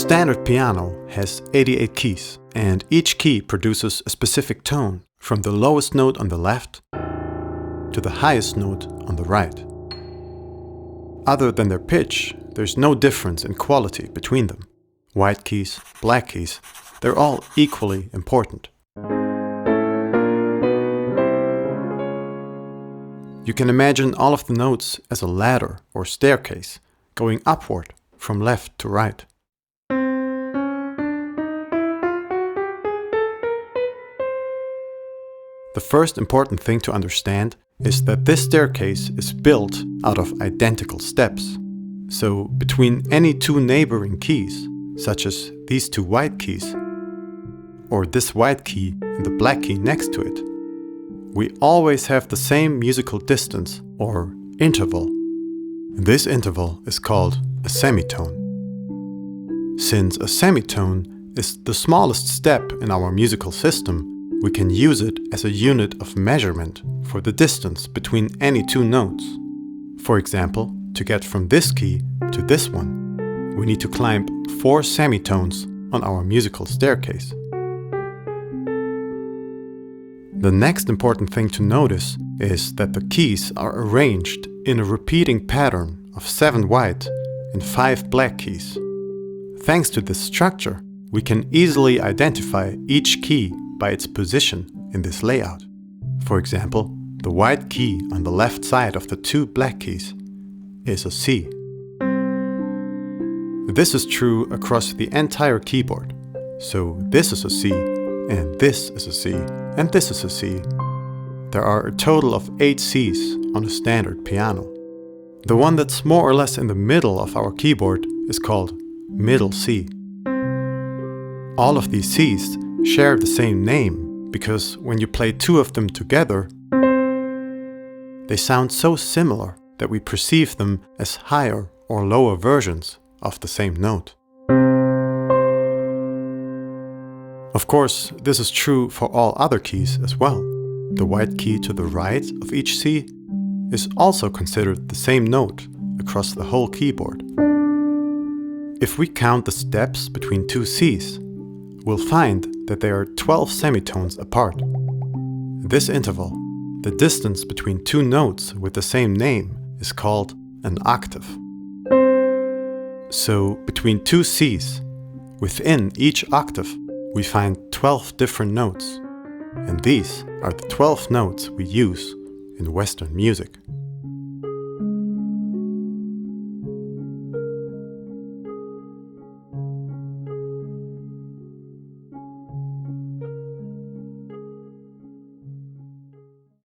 standard piano has 88 keys, and each key produces a specific tone, from the lowest note on the left to the highest note on the right. Other than their pitch, there's no difference in quality between them. White keys, black keys, they're all equally important. You can imagine all of the notes as a ladder or staircase, going upward from left to right. The first important thing to understand is that this staircase is built out of identical steps. So between any two neighboring keys, such as these two white keys, or this white key and the black key next to it, we always have the same musical distance or interval. This interval is called a semitone. Since a semitone is the smallest step in our musical system, we can use it as a unit of measurement for the distance between any two notes. For example, to get from this key to this one, we need to climb 4 semitones on our musical staircase. The next important thing to notice is that the keys are arranged in a repeating pattern of 7 white and 5 black keys. Thanks to this structure, we can easily identify each key by its position in this layout. For example, the white key on the left side of the 2 black keys is a C. This is true across the entire keyboard. So this is a C, and this is a C, and this is a C. There are a total of 8 Cs on a standard piano. The one that's more or less in the middle of our keyboard is called middle C. All of these Cs share the same name because when you play 2 of them together, they sound so similar that we perceive them as higher or lower versions of the same note. Of course, this is true for all other keys as well. The white key to the right of each C is also considered the same note across the whole keyboard. If we count the steps between 2 Cs, we'll find that they are 12 semitones apart. This interval, the distance between 2 notes with the same name, is called an octave. So between 2 Cs, within each octave, we find 12 different notes. And these are the 12 notes we use in Western music.